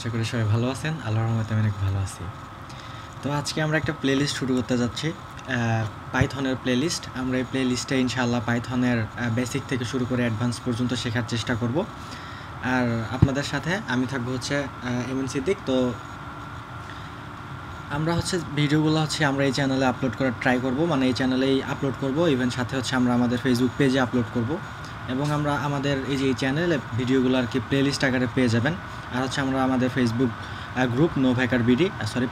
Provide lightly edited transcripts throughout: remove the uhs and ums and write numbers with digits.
আশা করি সবাই ভালো আছেন। আল্লাহর রহমতে আমি অনেক ভালো আছি। তো আজকে আমরা একটা প্লেলিস্ট শুরু করতে যাচ্ছি, পাইথনের প্লেলিস্ট। আমরা এই প্লেলিস্টে ইনশাআল্লাহ পাইথনের বেসিক থেকে শুরু করে অ্যাডভান্স পর্যন্ত শেখার চেষ্টা করব। আর আপনাদের সাথে আমি থাকবো হচ্ছে এমএন সিদ্দিক। তো আমরা হচ্ছে ভিডিওগুলো হচ্ছে আমরা এই চ্যানেলে আপলোড করার ট্রাই করব, মানে এই চ্যানেলেই আপলোড করব। ইভেন সাথে হচ্ছে আমরা আমাদের ফেসবুক পেজে আপলোড করব, এবং আমরা আমাদের এই চ্যানেলে ভিডিওগুলো আর কি প্লেলিস্ট আকারে পেয়ে যাবেন। আর হচ্ছে আমরা আমাদের Facebook group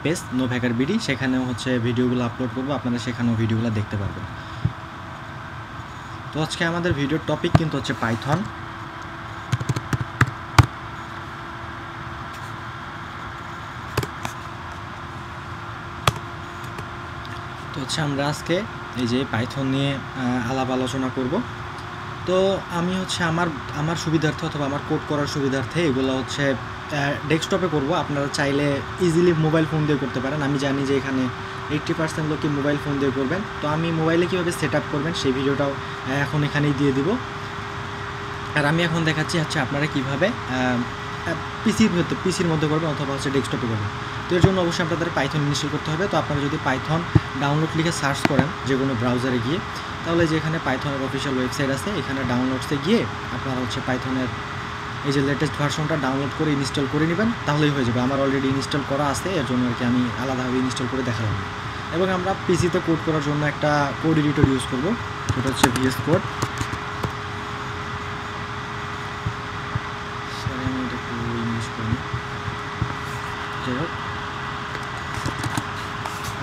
page no hacker BD, সেখানেও হচ্ছে ভিডিওগুলো আপলোড করব, আপনারা সেখানেও ভিডিওগুলো দেখতে পারবেন। তো আজকে আমাদের ভিডিওর টপিক কিন্তু হচ্ছে পাইথন। তো হচ্ছে আমরা আজকে এই যে পাইথন নিয়ে আলাপ আলোচনা করব। তো আমি হচ্ছে আমার সুবিধার্থে অথবা আমার কোড করার সুবিধার্থে এগুলো হচ্ছে ডেস্কটপে করব। আপনারা চাইলে ইজিলি মোবাইল ফোন দিয়ে করতে পারেন। আমি জানি যে এখানে 80% লোকই মোবাইল ফোন দিয়ে করবেন। তো আমি মোবাইলে কীভাবে সেট আপ করবেন সেই ভিডিওটাও এখন এখানেই দিয়ে দিব। আর আমি এখন দেখাচ্ছি হচ্ছে আপনারা কীভাবে পিসির মধ্যে করবেন অথবা হচ্ছে ডেস্কটপে করবেন। তো এর জন্য অবশ্যই আপনাদের পাইথন ইনস্টল করতে হবে। তো আপনারা যদি পাইথন ডাউনলোড লিখে সার্চ করেন যে কোনো ব্রাউজারে গিয়ে, তাহলে যে এখানে পাইথনের অফিসিয়াল ওয়েবসাইট আছে, এখানে ডাউনলোডসে গিয়ে আপনারা হচ্ছে পাইথনের এই যে লেটেস্ট ভার্সনটা ডাউনলোড করে ইনস্টল করে নেবেন, তাহলেই হয়ে যাবে। আমার অলরেডি ইনস্টল করা আছে, এর জন্য আর কি আমি আলাদাভাবে ইনস্টল করে দেখালাম। এবং আমরা পিসিতে কোড করার জন্য একটা কোড এডিটর ইউজ করব, সেটা হচ্ছে ভিএস কোড। আমি এটা একটু ইউজ করি। যাই হোক,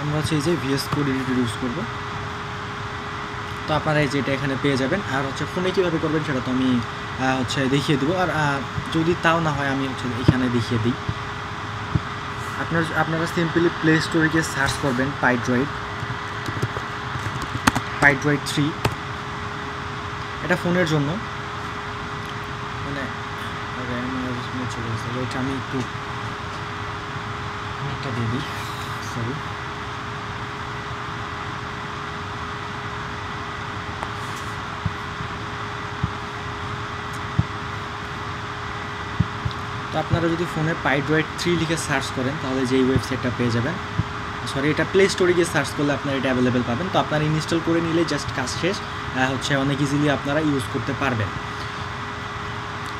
আমরা হচ্ছে এই যে ভিএস কোড এডিটর ইউজ করব। তো আপনারা এই যে এটা এখানে পেয়ে যাবেন। আর হচ্ছে ফোনে কীভাবে করবেন সেটা তো আমি হচ্ছে দেখিয়ে দেবো। আর যদি তাও না হয় আমি হচ্ছে এখানে দেখিয়ে দিই। আপনারা সিম্পলি প্লে স্টোরে গিয়ে সার্চ করবেন পাইড্রয়েড 3। এটা ফোনের জন্য, মানে চলে গেছে। ওইটা আমি একটু একটা দিয়ে দিই, সরি। তো আপনারা যদি ফোনে পাইড্রয়েড 3 লিখে সার্চ করেন তাহলে যেই ওয়েবসাইটটা পেয়ে যাবেন। সরি, এটা প্লে স্টোরে গিয়ে সার্চ করলে আপনারা এটা অ্যাভেলেবেল পাবেন। তো আপনারা ইনস্টল করে নিলে জাস্ট কাজ শেষ, হচ্ছে অনেক ইজিলি আপনারা ইউজ করতে পারবেন।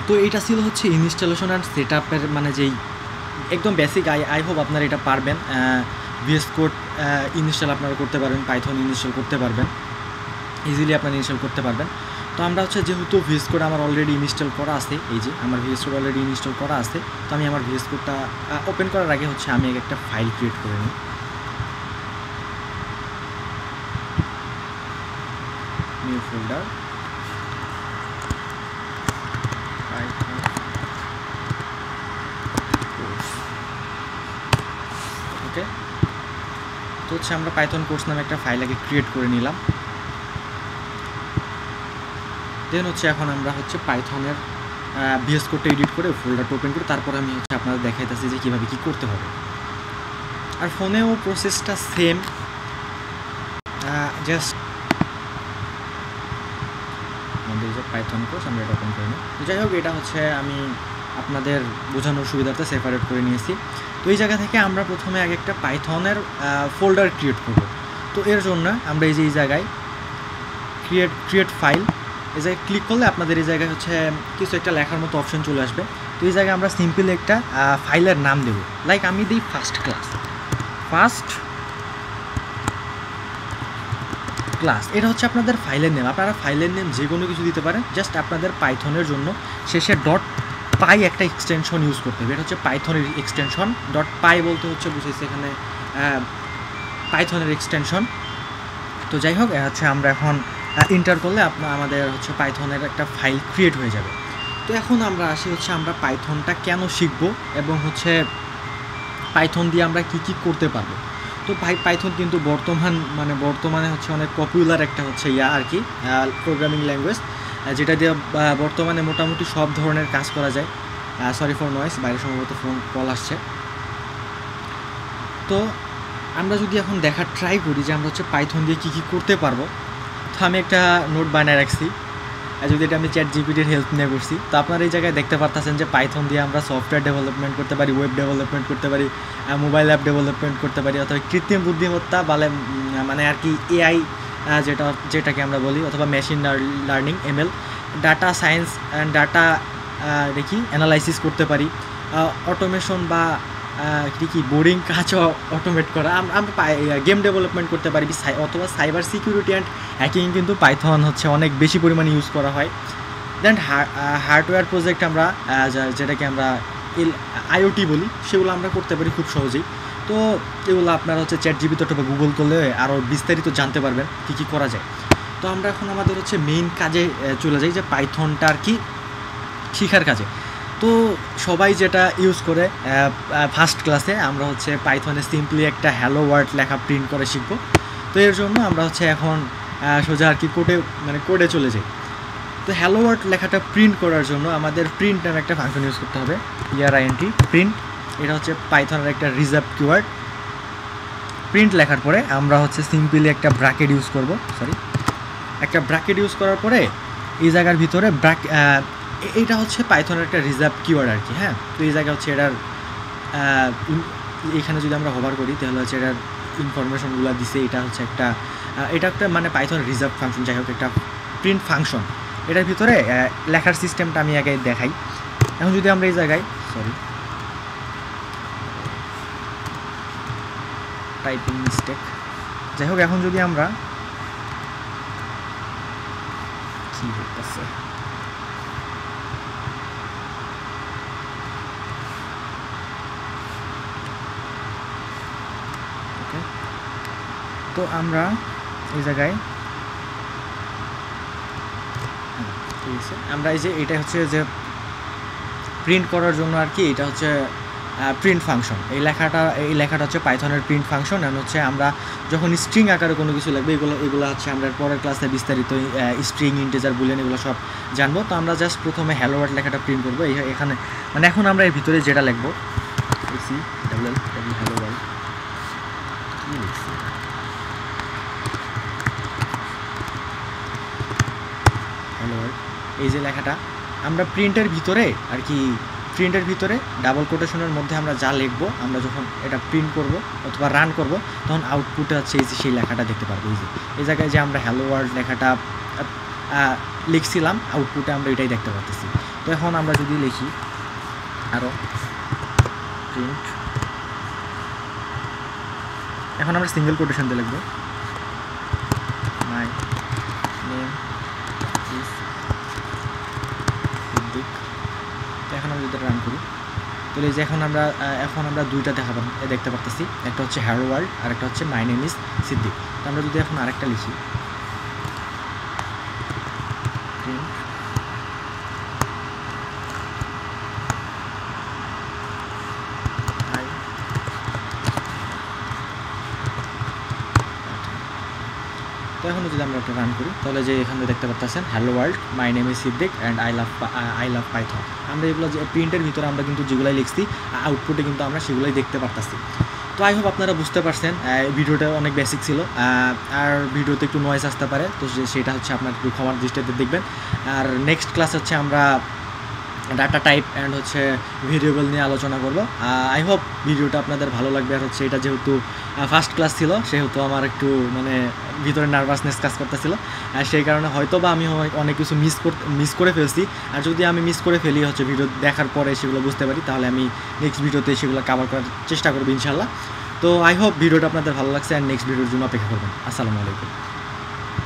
তো এইটা ছিল হচ্ছে ইনস্টলেশন অ্যান্ড সেট আপের মানে যেই একদম বেসিক। আই হোপ আপনারা এটা পারবেন। ভিএস কোড ইনস্টল আপনারা করতে পারবেন, পাইথন ইনস্টল করতে পারবেন, ইজিলি আপনারা ইনস্টল করতে পারবেন। তো আমরা হচ্ছে যেহেতু ভিএস কোড আমার অলরেডি ইনস্টল করা আছে, এই যে আমার ভিএস কোড অলরেডি ইনস্টল করা আছে। তো আমি আমার ভিএস কোডটা ওপেন করার আগে হচ্ছে আমি একটা ফাইল ক্রিয়েট করে নিই। নিউ ফোল্ডার ওকে। তো হচ্ছে আমরা পাইথন কোর্স নামে একটা ফাইল আগে ক্রিয়েট করে নিলাম। দেন হচ্ছে এখন আমরা হচ্ছে পাইথনের ভিএস কোডটা এডিট করে ফোল্ডারটা ওপেন করে তারপরে আমি হচ্ছে আপনাদের দেখাইতেছি যে কীভাবে কী করতে হবে। আর ফোনেও প্রসেসটা সেম, জাস্ট আমাদের যে পাইথন কোর্স আমরা এটা ওপেন করে নিই। তো যাই হোক, এটা হচ্ছে আমি আপনাদের বোঝানোর সুবিধার্থে সেপারেট করে নিয়েছি। তো এই জায়গা থেকে আমরা প্রথমে আগে একটা পাইথনের ফোল্ডার ক্রিয়েট করব। তো এর জন্য আমরা এই যে এই জায়গায় ক্রিয়েট ফাইল, এই জায়গায় ক্লিক করলে আপনাদের এই জায়গায় হচ্ছে কিছু একটা লেখার মতো অপশন চলে আসবে। তো এই জায়গায় আমরা সিম্পলি একটা ফাইলের নাম দেব। লাইক আমি দিই ফার্স্ট ক্লাস। এটা হচ্ছে আপনাদের ফাইলের নেম। আপনারা ফাইলের নেম যে কোনো কিছু দিতে পারেন, জাস্ট আপনাদের পাইথনের জন্য শেষে .py একটা এক্সটেনশন ইউজ করতে হবে। এটা হচ্ছে পাইথনের এক্সটেনশন। .py বলতে হচ্ছে বুঝেছি এখানে পাইথনের এক্সটেনশন। তো যাই হোক, হচ্ছে আমরা এখন এন্টার করলে আমাদের হচ্ছে পাইথনের একটা ফাইল ক্রিয়েট হয়ে যাবে। তো এখন আমরা আসি হচ্ছে আমরা পাইথনটা কেন শিখব এবং হচ্ছে পাইথন দিয়ে আমরা কি কি করতে পারবো। তো পাইথন কিন্তু বর্তমানে হচ্ছে অনেক পপুলার একটা হচ্ছে আর কি প্রোগ্রামিং ল্যাঙ্গুয়েজ, যেটা দিয়ে বর্তমানে মোটামুটি সব ধরনের কাজ করা যায়। সরি ফর নয়েস, বাইরে সম্ভবত ফোন কল আসছে। তো আমরা যদি এখন দেখার ট্রাই করি যে আমরা হচ্ছে পাইথন দিয়ে কী কী করতে পারবো, তো আমি একটা নোট বানায় রাখছি। যদি এটা আমি চ্যাট জিপিটির হেল্প নিয়ে করছি। তো আপনারা এই জায়গায় দেখতে পারতেছেন যে পাইথন দিয়ে আমরা সফটওয়্যার ডেভেলপমেন্ট করতে পারি, ওয়েব ডেভেলপমেন্ট করতে পারি, মোবাইল অ্যাপ ডেভেলপমেন্ট করতে পারি, অথবা কৃত্রিম বুদ্ধিমত্তা মানে আর কি এআই যেটাকে আমরা বলি, অথবা machine learning ML, data science and data দেখি অ্যানালাইসিস করতে পারি, অটোমেশন বা কি বোরিং কাজও অটোমেট করা, আমরা গেম ডেভেলপমেন্ট করতে পারি, অথবা সাইবার সিকিউরিটি অ্যান্ড হ্যাকিং কিন্তু পাইথন হচ্ছে অনেক বেশি পরিমাণে ইউজ করা হয়। দেন হার্ডওয়্যার প্রজেক্ট আমরা যেটাকে আমরা আইওটি বলি, সেগুলো আমরা করতে পারি খুব সহজেই। তো এগুলো আপনারা হচ্ছে চ্যাট জিপিটি অথবা গুগল করলে আরও বিস্তারিত জানতে পারবেন কী কী করা যায়। তো আমরা এখন আমাদের হচ্ছে মেইন কাজে চলে যাই, যে পাইথনটা আর কি শেখার কাজে। তো সবাই যেটা ইউজ করে ফার্স্ট ক্লাসে আমরা হচ্ছে পাইথনে সিম্পলি একটা হ্যালো ওয়ার্ড লেখা প্রিন্ট করে শিখব। তো এর জন্য আমরা হচ্ছে এখন সোজা আর কি কোডে চলে যাই। তো হ্যালো ওয়ার্ড লেখাটা প্রিন্ট করার জন্য আমাদের প্রিন্ট নামে একটা ফাংশন ইউজ করতে হবে, PRINT প্রিন্ট। এটা হচ্ছে পাইথনের একটা রিজার্ভ কিওয়ার্ড। প্রিন্ট লেখার পরে আমরা হচ্ছে সিম্পলি একটা ব্র্যাকেট ইউজ করব, একটা ব্র্যাকেট ইউজ করার পরে এই জায়গার ভিতরে এইটা হচ্ছে পাইথনের একটা রিজার্ভ কিওয়ার্ড আর কি। হ্যাঁ, তো এই জায়গা হচ্ছে এটার এখানে যদি আমরা হোভার করি তাহলে হচ্ছে এটার ইনফরমেশনগুলো দিছে। এটা হচ্ছে এটা একটা মানে পাইথন রিজার্ভ ফাংশন, যাই হোক একটা প্রিন্ট ফাংশন। এটার ভিতরে লেখার সিস্টেমটা আমি আগে দেখাই। এখন যদি আমরা এই জায়গায় টাইপিং মিস্টেক, যাই হোক এখন যদি আমরা কি হচ্ছে তো আমরা এই জায়গায় ঠিক আছে, আমরা এই যে এটা হচ্ছে যে প্রিন্ট করার জন্য আর কি, এটা হচ্ছে প্রিন্ট ফাংশন। এই লেখাটা হচ্ছে পাইথনের প্রিন্ট ফাংশন। এবং হচ্ছে আমরা যখন স্ট্রিং আকারে কোনো কিছু লাগবে, এগুলো হচ্ছে আমরা পরের ক্লাসে বিস্তারিত স্ট্রিং, ইন্টিজার, বুলিয়ান এগুলো সব জানবো। তো আমরা জাস্ট প্রথমে হ্যালো ওয়ার্ড লেখাটা প্রিন্ট করবো এখানে, মানে এখন আমরা এর ভিতরে যেটা লিখবো হ্যালো ওয়ার্ড কি লিখছি, হ্যালো ওয়ার্ড, এই যে লেখাটা আমরা প্রিন্টের ভিতরে আর কি, প্রিন্টের ভিতরে ডাবল কোটেশনের মধ্যে আমরা যা লিখবো, আমরা যখন এটা প্রিন্ট করব অথবা রান করব তখন আউটপুটে হচ্ছে এই যে সেই লেখাটা দেখতে পারবো। এই জায়গায় যে আমরা হ্যালো ওয়ার্ল্ড লেখাটা লিখছিলাম, আউটপুটে আমরা এটাই দেখতে পাচ্ছি। তো এখন আমরা যদি লিখি আরও প্রিন্ট, এখন আমরা সিঙ্গেল কোটেশন দিয়ে লিখবো, মাই নেম ইজ সিদ্দিক। এখন আমরা যদি রান করি তাহলে যে এখন আমরা দুইটা দেখতে পারতেছি, একটা হচ্ছে হ্যালো ওয়ার্ল্ড আর একটা হচ্ছে মাই নেম ইজ সিদ্দিক। তো আমরা যদি এখন আরেকটা লিখি তো এখন যদি আমরা একটা রান করি তাহলে যে এখানে দেখতে পাচ্ছেন hello world, my name is Siddique and I love Python. আমরা এগুলো যে প্রিন্টের ভিতরে আমরা কিন্তু যেগুলাই লিখছি আউটপুটে কিন্তু আমরা সেগুলোই দেখতে পারতেছি। তো আই হোপ আপনারা বুঝতে পারছেন, ভিডিওটা অনেক বেসিক ছিল আর ভিডিওতে একটু নয়েজ আসতে পারে, তো সেটা হচ্ছে আপনার একটু ক্ষমার দৃষ্টিতে দেখবেন। আর নেক্সট ক্লাস হচ্ছে আমরা ডাটা টাইপ অ্যান্ড হচ্ছে ভেরিয়েবল নিয়ে আলোচনা করব। আই হোপ ভিডিওটা আপনাদের ভালো লাগবে। আর হচ্ছে এটা যেহেতু ফার্স্ট ক্লাস ছিল সেহেতু আমার একটু মানে ভিতরে নার্ভাসনেস কাজ করতেছিল, আর সেই কারণে হয়তো বা আমি অনেক কিছু মিস করে ফেলছি। আর যদি আমি মিস করে ফেলি হচ্ছে ভিডিও দেখার পরে সেগুলো বুঝতে পারি, তাহলে আমি নেক্সট ভিডিওতে সেগুলো কভার করার চেষ্টা করবো ইনশাল্লাহ। তো আই হোপ ভিডিওটা আপনাদের ভালো লাগছে, আর নেক্সট ভিডিওর জন্য অপেক্ষা করবেন। আসসালামু আলাইকুম।